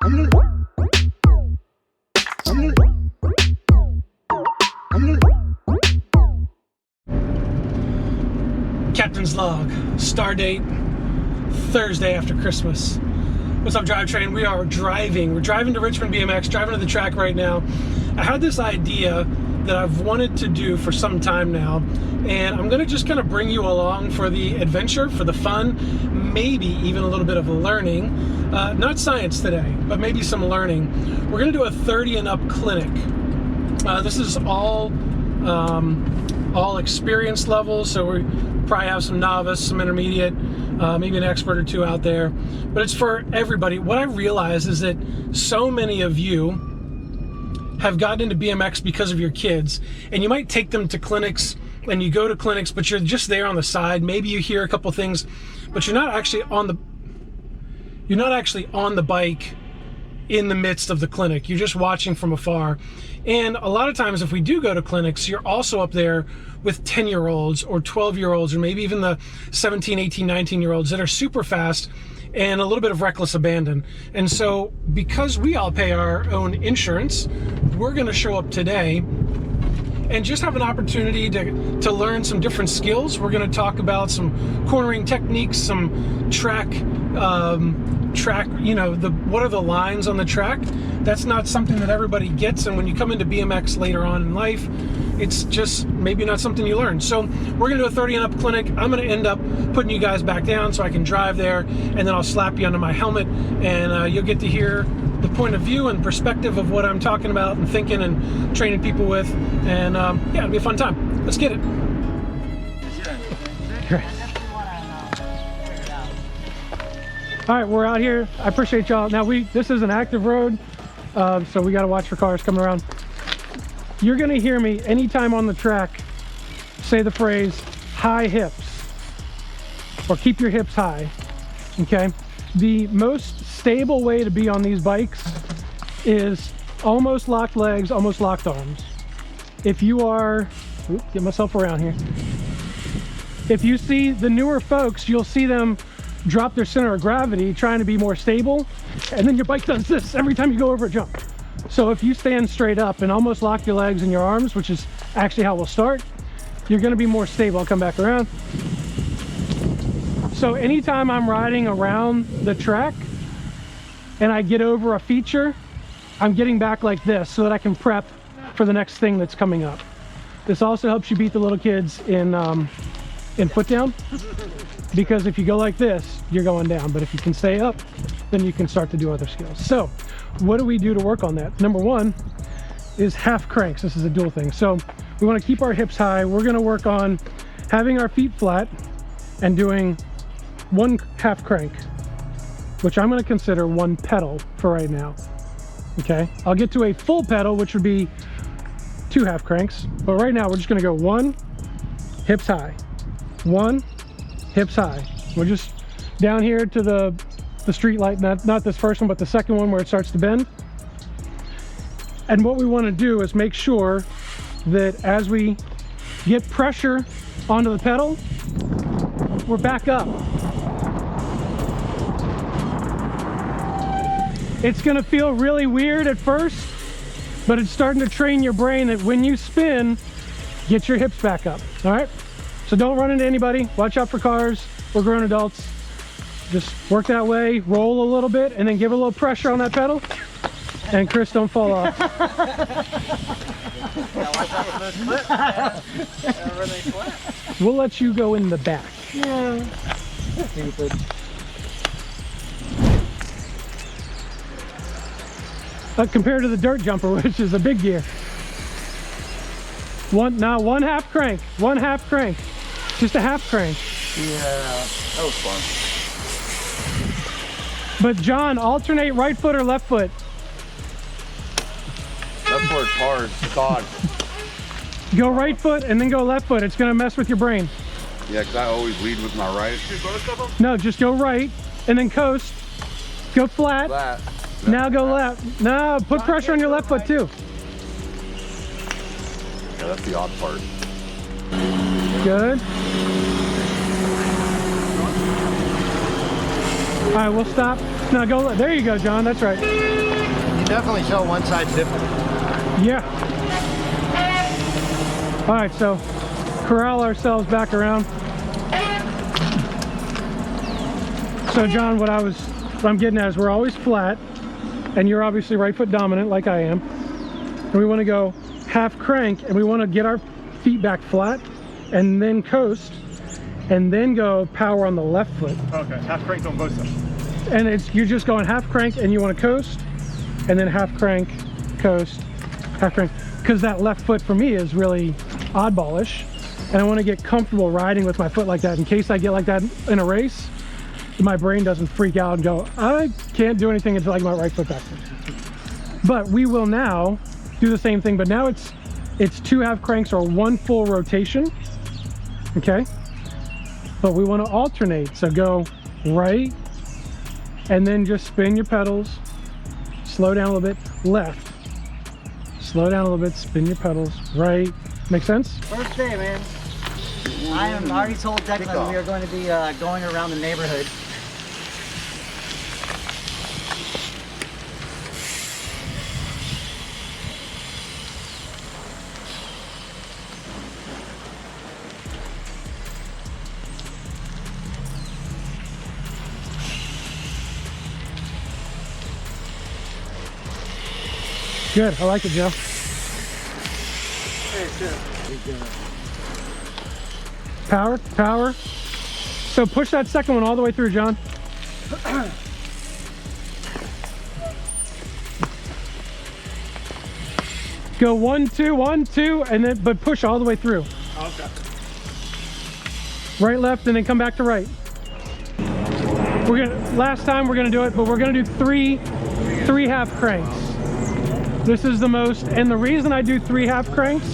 Captain's log, star date, Thursday after Christmas. What's up, Drivetrain? We are driving. We're driving to Richmond BMX, driving to the track right now. I had this idea that I've wanted to do for some time now, and I'm gonna just kind of bring you along for the adventure, for the fun, maybe even a little bit of learning. Not science today, but maybe some learning. We're gonna do a 30 and up clinic. This is all experience levels, so we probably have some novice, some intermediate, maybe an expert or two out there, but it's for everybody. What I realize is that so many of you have gotten into BMX because of your kids, and you might take them to clinics, and you go to clinics, but you're just there on the side. Maybe you hear a couple things, but you're not actually on the bike in the midst of the clinic. You're just watching from afar. And a lot of times if we do go to clinics, you're also up there with 10-year-olds or 12-year-olds or maybe even the 17, 18, 19-year-olds that are super fast and a little bit of reckless abandon. And so because we all pay our own insurance, we're gonna show up today and just have an opportunity to learn some different skills. We're gonna talk about some cornering techniques, some track, what are the lines on the track? That's not something that everybody gets, and when you come into BMX later on in life, it's just maybe not something you learn. So we're gonna do a 30 and up clinic. I'm gonna end up putting you guys back down so I can drive there, and then I'll slap you under my helmet, and you'll get to hear the point of view and perspective of what I'm talking about and thinking and training people with, and yeah, it'll be a fun time. Let's get it. Great. All right, we're out here. I appreciate y'all. Now this is an active road, so we got to watch for cars coming around. You're gonna hear me anytime on the track say the phrase high hips, or keep your hips high, okay? The most stable way to be on these bikes is almost locked legs, almost locked arms. If you are, get myself around here. If you see the newer folks, you'll see them drop their center of gravity trying to be more stable, and then your bike does this every time you go over a jump. So if you stand straight up and almost lock your legs and your arms, which is actually how we'll start, you're going to be more stable. I'll come back around. So anytime I'm riding around the track and I get over a feature, I'm getting back like this so that I can prep for the next thing that's coming up. This also helps you beat the little kids in foot down, because if you go like this, you're going down, but if you can stay up, then you can start to do other skills. So what do we do to work on that? Number one is half cranks. This is a dual thing. So we want to keep our hips high. We're going to work on having our feet flat and doing one half crank, which I'm going to consider one pedal for right now. Okay, I'll get to a full pedal, which would be 2 half cranks, but right now we're just going to go 1 hips high, 1 hips high. We're just down here to the street light, not this first one, but the second one where it starts to bend. And what we want to do is make sure that as we get pressure onto the pedal, we're back up. It's going to feel really weird at first, but it's starting to train your brain that when you spin, get your hips back up. All right, so don't run into anybody. Watch out for cars. We're grown adults. Just work that way, roll a little bit, and then give a little pressure on that pedal. And Chris, don't fall off. We'll let you go in the back. Yeah. Stupid. Compared to the dirt jumper, which is a big gear. One half crank. 1 half crank. Just a half crank. Yeah, that was fun. But John, alternate right foot or left foot. Left foot's hard. God. Go right foot and then go left foot. It's gonna mess with your brain. Yeah, because I always lead with my right. No, just go right and then coast. Go flat. Now go left. No, put pressure on your left foot too. Yeah, that's the odd part. Good. All right, we'll stop. Now go, there you go, John, that's right. You definitely show one side's different. Yeah. All right, so corral ourselves back around. So John, what I'm getting at is we're always flat, and you're obviously right foot dominant like I am. And we want to go half crank, and we want to get our feet back flat, and then coast, and then go power on the left foot. Okay, half cranked on both sides. And you're just going half crank, and you want to coast, and then half crank, coast, half crank. Because that left foot for me is really oddballish, and I want to get comfortable riding with my foot like that in case I get like that in a race. My brain doesn't freak out and go, I can't do anything until I get my right foot back. But we will now do the same thing, but now it's 2 half cranks or 1 full rotation, okay? But we want to alternate, so go right, and then just spin your pedals, slow down a little bit, left, slow down a little bit, spin your pedals, right. Make sense? First day, man. I am already told Declan we are going to be going around the neighborhood. Good, I like it, Joe. Power, power. So push that second one all the way through, John. Go 1, 2, 1, 2, and then but push all the way through. Okay. Right, left, and then come back to right. Last time we're gonna do it, but we're gonna do three half cranks. This is the most, and the reason I do 3 half cranks,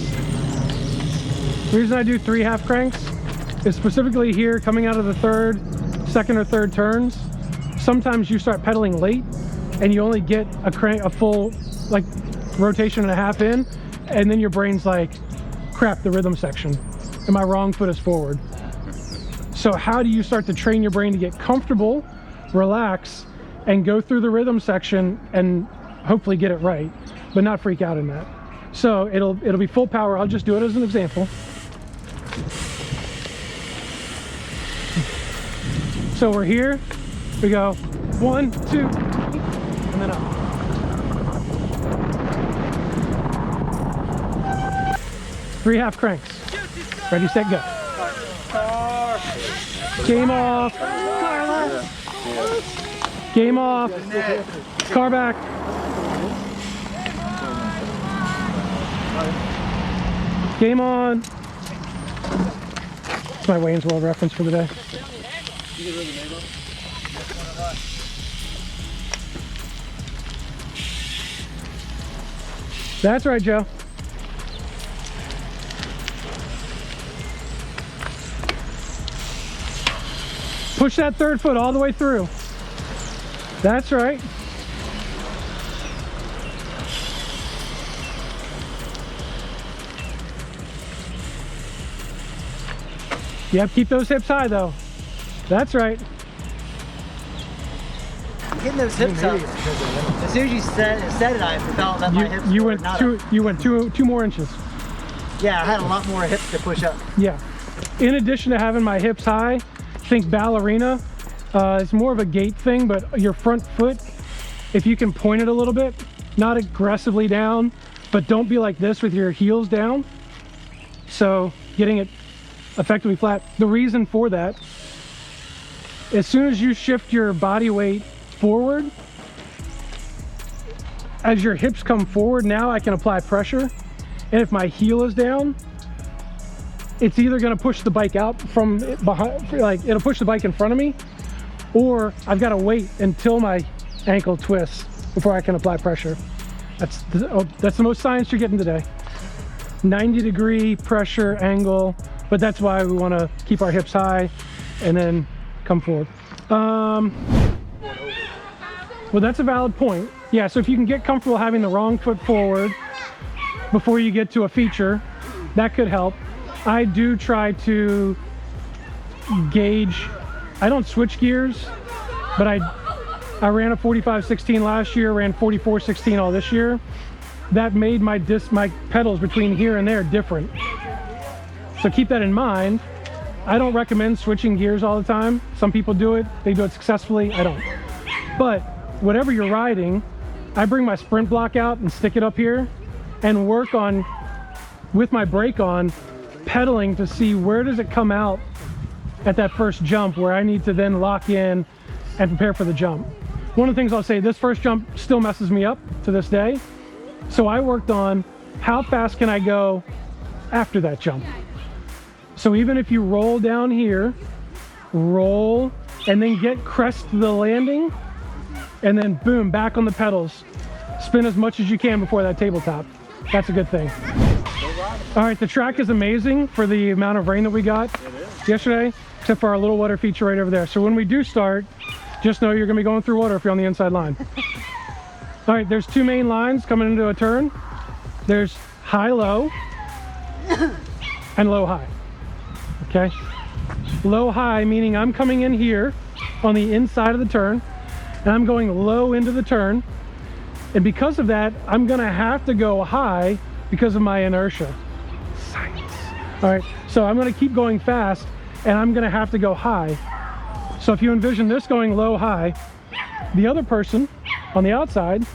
is specifically here coming out of the second or third turns. Sometimes you start pedaling late and you only get a full like rotation and a half in, and then your brain's like, crap, the rhythm section, and my wrong foot is forward. So how do you start to train your brain to get comfortable, relax, and go through the rhythm section and hopefully get it right, but not freak out in that? So it'll be full power. I'll just do it as an example. So we're here, we go 1, 2, and then up. Three half cranks. Ready, set, go. Game off. Game off. Car back. Game on. That's my Wayne's World reference for the day. That's right, Joe. Push that third foot all the way through. That's right. Yep, keep those hips high though. That's right. Getting those hips up. As soon as you said it, I felt that my hips were not up. You went two more inches. Yeah, I had a lot more hips to push up. Yeah. In addition to having my hips high, think ballerina. It's more of a gait thing, but your front foot, if you can point it a little bit, not aggressively down, but don't be like this with your heels down. So getting it effectively flat. The reason for that, as soon as you shift your body weight forward, as your hips come forward, now I can apply pressure. And if my heel is down, it's either going to push the bike out from behind, like it'll push the bike in front of me, or I've got to wait until my ankle twists before I can apply pressure. That's the most science you're getting today. 90-degree pressure angle, but that's why we want to keep our hips high and then come forward. Well, that's a valid point. Yeah, so if you can get comfortable having the wrong foot forward before you get to a feature, that could help. I do try to gauge, I don't switch gears, but I ran a 45-16 last year, ran 44-16 all this year. That made my pedals between here and there different. So keep that in mind. I don't recommend switching gears all the time. Some people do it, they do it successfully, I don't. But whatever you're riding, I bring my sprint block out and stick it up here and work on, with my brake on, pedaling to see where does it come out at that first jump where I need to then lock in and prepare for the jump. One of the things I'll say, this first jump still messes me up to this day. So I worked on how fast can I go after that jump. So even if you roll down here, roll, and then get crest to the landing, and then boom, back on the pedals. Spin as much as you can before that tabletop. That's a good thing. All right, the track is amazing for the amount of rain that we got yesterday, except for our little water feature right over there. So when we do start, just know you're gonna be going through water if you're on the inside line. All right, there's two main lines coming into a turn. There's high-low and low-high, okay? Low-high meaning I'm coming in here on the inside of the turn, and I'm going low into the turn. And because of that, I'm gonna have to go high because of my inertia. Science. All right, so I'm gonna keep going fast, and I'm gonna have to go high. So if you envision this going low-high, the other person on the outside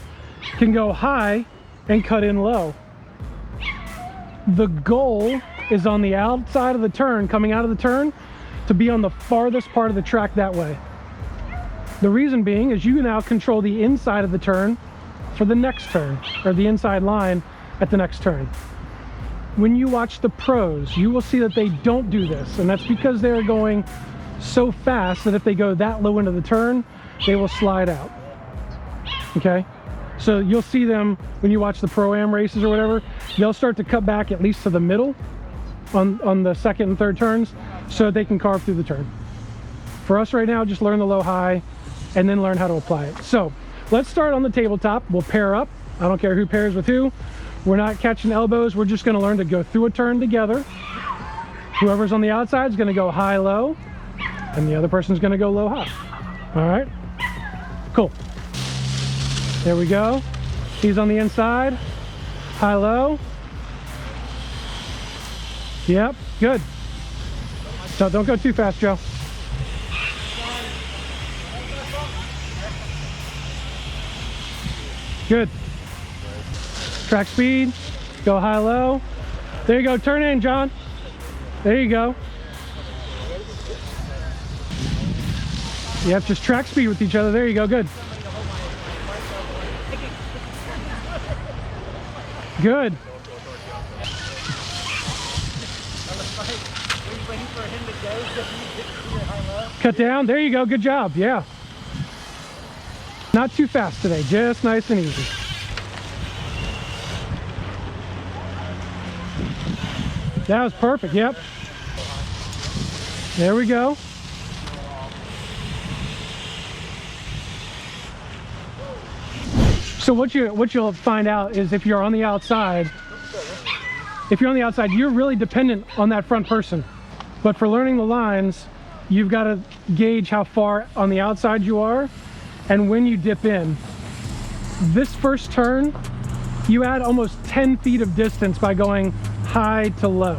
can go high and cut in low. The goal is on the outside of the turn, coming out of the turn, to be on the farthest part of the track that way. The reason being is you now control the inside of the turn for the next turn, or the inside line at the next turn. When you watch the pros, you will see that they don't do this, and that's because they're going so fast that if they go that low into the turn, they will slide out. Okay? So you'll see them when you watch the Pro-Am races or whatever, they'll start to cut back at least to the middle on the second and third turns so they can carve through the turn. For us right now, just learn the low-high and then learn how to apply it. So let's start on the tabletop. We'll pair up. I don't care who pairs with who. We're not catching elbows. We're just going to learn to go through a turn together. Whoever's on the outside is going to go high-low, and the other person's going to go low-high. All right? Cool. There we go. He's on the inside. High-low. Yep, good. So don't go too fast, Joe. Good. Track speed. Go high-low. There you go. Turn in, John. There you go. Yep, just track speed with each other. There you go. Good. Good. Cut down. There you go. Good job. Yeah. Not too fast today. Just nice and easy. That was perfect. Yep. There we go. So what you'll find out is if you're on the outside, you're really dependent on that front person. But for learning the lines, you've got to gauge how far on the outside you are and when you dip in. This first turn, you add almost 10 feet of distance by going high to low.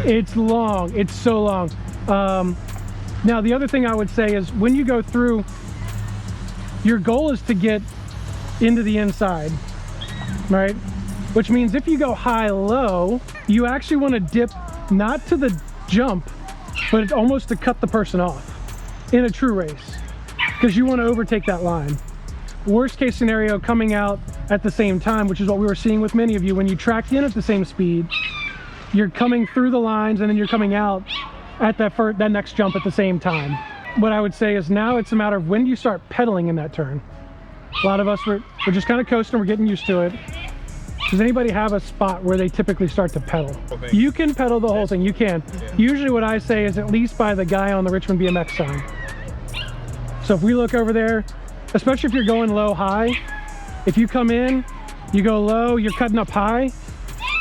It's long. It's so long. Now, the other thing I would say is when you go through, your goal is to get into the inside, right? Which means if you go high-low, you actually want to dip not to the jump, but it's almost to cut the person off in a true race, because you want to overtake that line. Worst case scenario, coming out at the same time, which is what we were seeing with many of you. When you tracked in at the same speed, you're coming through the lines and then you're coming out at that next jump at the same time. What I would say is now it's a matter of when do you start pedaling in that turn. A lot of us, we're just kind of coasting, we're getting used to it. Does anybody have a spot where they typically start to pedal? You can pedal the whole thing, you can. Usually what I say is at least by the guy on the Richmond BMX sign. So if we look over there, especially if you're going low-high, if you come in, you go low, you're cutting up high,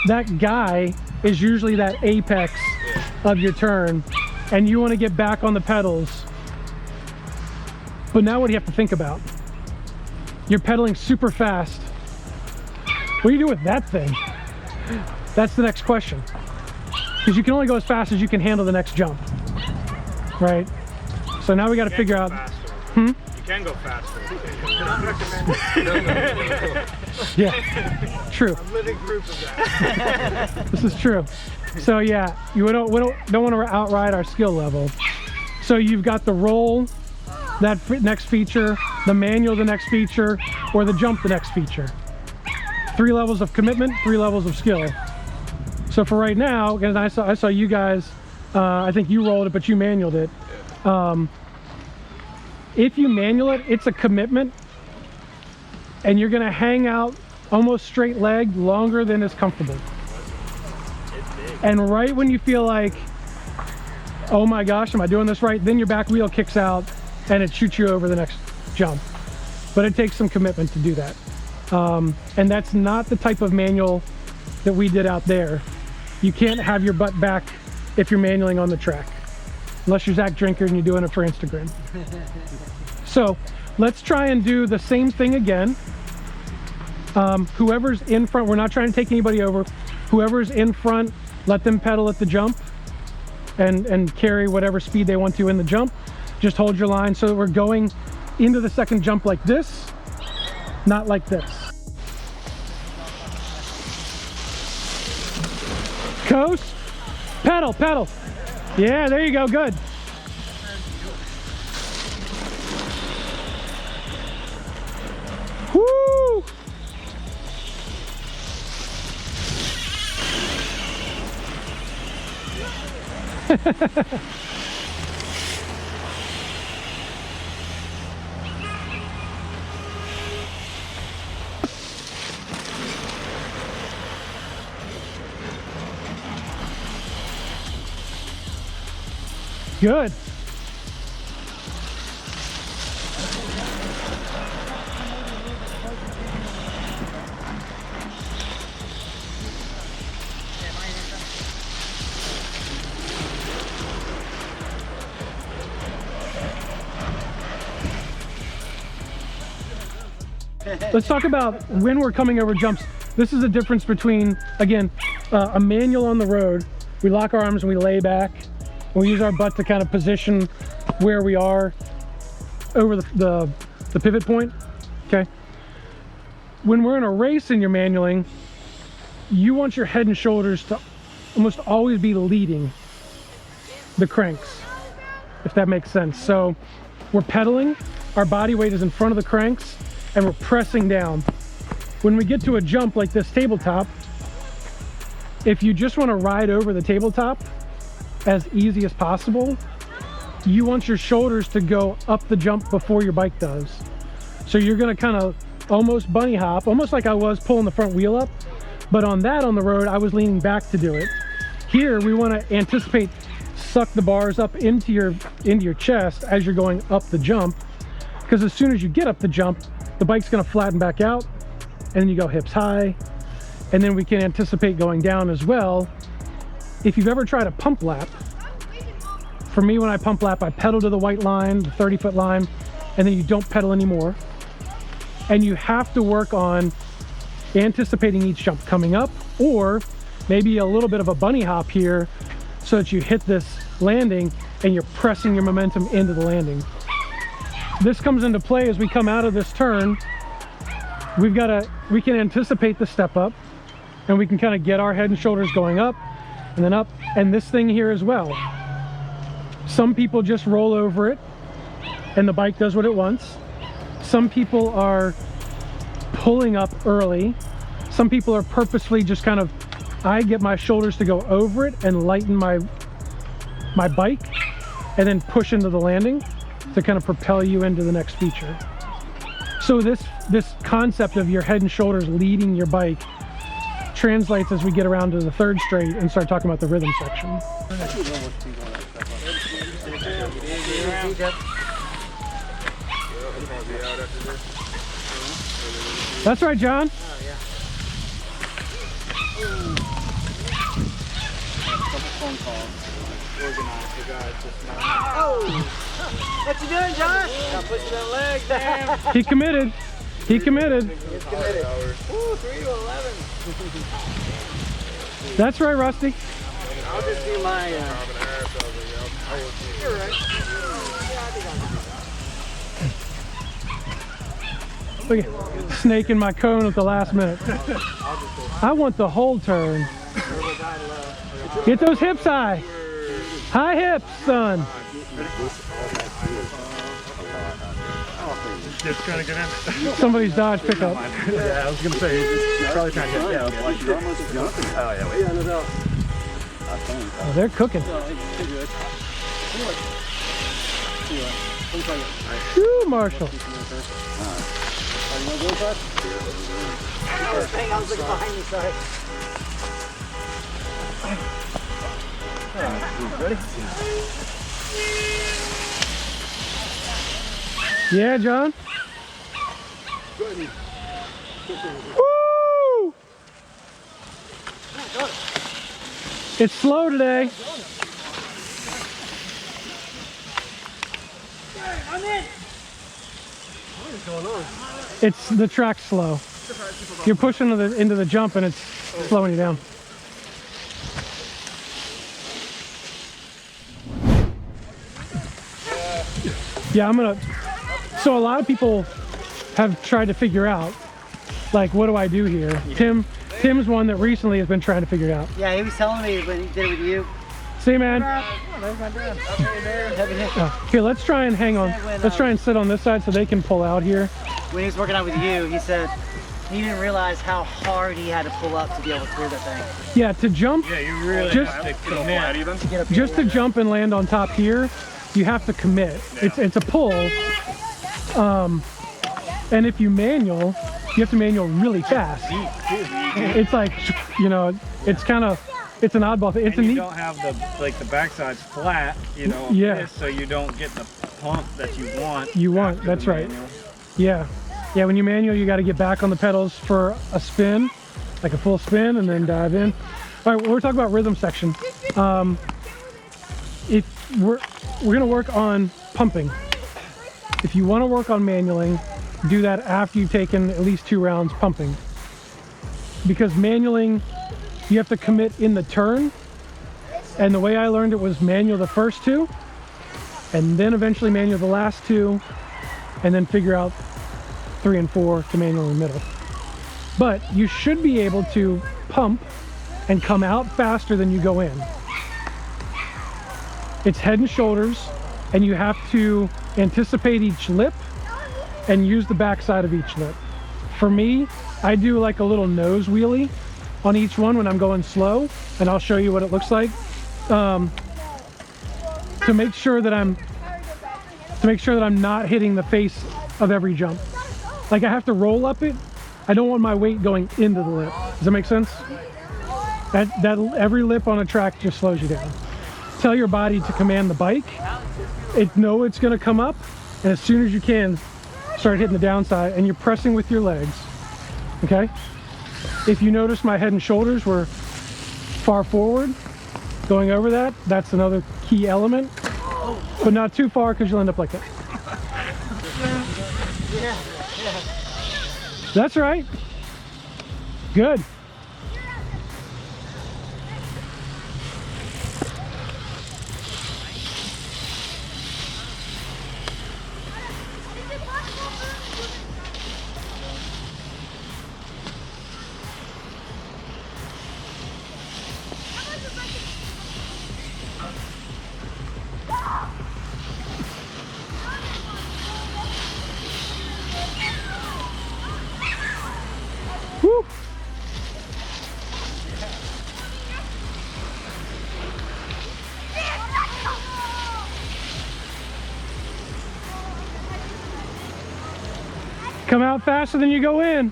that guy is usually that apex of your turn. and you want to get back on the pedals. But now what do you have to think about? You're pedaling super fast. What do you do with that thing? That's the next question. Because you can only go as fast as you can handle the next jump, right? So now we got to figure out. You can go faster. Yeah, true. I'm living proof of that. This is true. So yeah, we don't want to outride our skill level. So you've got the roll, that next feature, the manual, the next feature, or the jump, the next feature. 3 levels of commitment, 3 levels of skill. So for right now, because I saw you guys, I think you rolled it, but you manualed it. If you manual it, it's a commitment, and you're gonna hang out almost straight leg longer than is comfortable. And right when you feel like, oh my gosh, am I doing this right? Then your back wheel kicks out and it shoots you over the next jump. But it takes some commitment to do that. And that's not the type of manual that we did out there. You can't have your butt back if you're manualing on the track, unless you're Zach Drinker and you're doing it for Instagram. So let's try and do the same thing again. Whoever's in front, we're not trying to take anybody over. Whoever's in front, let them pedal at the jump and carry whatever speed they want to in the jump. Just hold your line so that we're going into the second jump like this, not like this. Coast, pedal, pedal. Yeah, there you go, good. Woo! Good. Let's talk about when we're coming over jumps. This is the difference between, again, a manual on the road. We lock our arms and we lay back. And we use our butt to kind of position where we are over the pivot point, okay? When we're in a race and you're manualing, you want your head and shoulders to almost always be leading the cranks, if that makes sense. So we're pedaling, our body weight is in front of the cranks, and we're pressing down. When we get to a jump like this tabletop, if you just want to ride over the tabletop as easy as possible, you want your shoulders to go up the jump before your bike does. So you're going to kind of almost bunny hop, almost like I was pulling the front wheel up, but on the road I was leaning back to do it. Here we want to anticipate, suck the bars up into your chest as you're going up the jump, because as soon as you get up the jump, the bike's going to flatten back out, and then you go hips high, and then we can anticipate going down as well. If you've ever tried a pump lap, for me, when I pump lap, I pedal to the white line, the 30-foot line, and then you don't pedal anymore. And you have to work on anticipating each jump coming up, or maybe a little bit of a bunny hop here so that you hit this landing and you're pressing your momentum into the landing. This comes into play as we come out of this turn. We can anticipate the step up, and we can kind of get our head and shoulders going up and then up, and this thing here as well. Some people just roll over it and the bike does what it wants. Some people are pulling up early. Some people are purposefully just kind of, I get my shoulders to go over it and lighten my bike and then push into the landing to kind of propel you into the next feature. So this concept of your head and shoulders leading your bike translates as we get around to the third straight and start talking about the rhythm section. That's right, John. Oh, yeah. A couple phone calls. organized. You guys just know. Oh! What you doing, John? Got pushing that leg, damn. He committed. He committed. He's committed. Ooh, 3 to 11. That's right, Rusty. I'll just do my. You're right. Look at snaking my cone at the last minute. I want the whole turn. Get those hips high. High hips, son. Just trying to get in. Somebody's Dodge pickup. Yeah, I was gonna say, he's probably trying to get in. Oh, yeah, wait. Oh, they're cooking. Woo, Marshall. Dang, I was looking behind you, sorry. Ready? Yeah, John? Woo! It's slow today. I'm in. It's the track's slow. You're pushing into the jump and it's slowing you down. Yeah, I'm gonna. So a lot of people have tried to figure out, like, what do I do here? Tim's one that recently has been trying to figure it out. Yeah, he was telling me when he did it with you. See, man. Here, let's try and hang on. Let's try and sit on this side so they can pull out here. When he was working out with you, he said he didn't realize how hard he had to pull up to be able to clear that thing. Yeah, to jump. Yeah, you really Just- have to commit. To get up Just to jump and land on top here, you have to commit. It's a pull. And if you manual, you have to manual really fast. It's like, you know, it's kind of, it's an oddball thing. It's And a you neat. don't have the, like, the backside's flat, you know, Yeah. this, so you don't get the pump that you want. You want, after that's the right. manual. Yeah. Yeah, when you manual, you got to get back on the pedals for a spin, like a full spin, and then dive in. All right, we're talking about rhythm section. If we're going to work on pumping. If you want to work on manualing, do that after you've taken at least 2 rounds pumping. Because manualing, you have to commit in the turn. And the way I learned it was manual the first 2, and then eventually manual the last 2, and then figure out 3 and 4 to manual in the middle. But you should be able to pump and come out faster than you go in. It's head and shoulders, and you have to anticipate each lip and use the back side of each lip. For me, I do like a little nose wheelie on each one when I'm going slow, and I'll show you what it looks like. To make sure that I'm not hitting the face of every jump. Like, I have to roll up it. I don't want my weight going into the lip. Does that make sense? That every lip on a track just slows you down. Tell your body to command the bike. Know it's going to come up, and as soon as you can, start hitting the downside, and you're pressing with your legs. Okay? If you notice my head and shoulders were far forward, going over that, that's another key element. But not too far, because you'll end up like that. That's right. Good. Woo. Come out faster than you go in.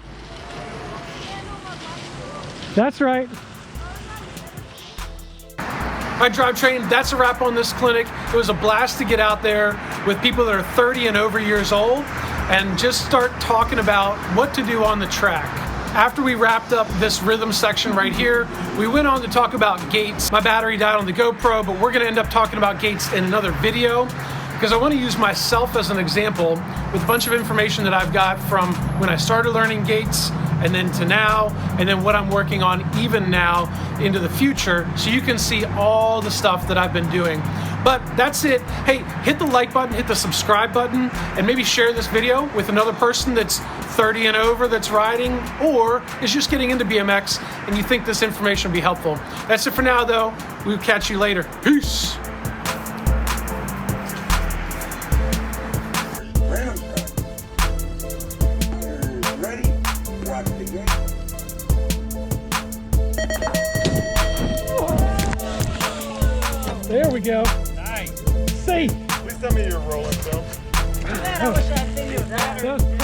That's right. All right, drivetrain, that's a wrap on this clinic. It was a blast to get out there with people that are 30 and over years old and just start talking about what to do on the track. After we wrapped up this rhythm section right here, we went on to talk about gates. My battery died on the GoPro, but we're gonna end up talking about gates in another video because I want to use myself as an example with a bunch of information that I've got from when I started learning gates and then to now, and then what I'm working on even now into the future, so you can see all the stuff that I've been doing. But that's it. Hey, hit the like button, hit the subscribe button, and maybe share this video with another person that's 30 and over that's riding or is just getting into BMX and you think this information will be helpful. That's it for now though. We'll catch you later. Peace. There we go. Nice. Safe. Please tell me you're rolling, Phil. Man, I wish I had video of that.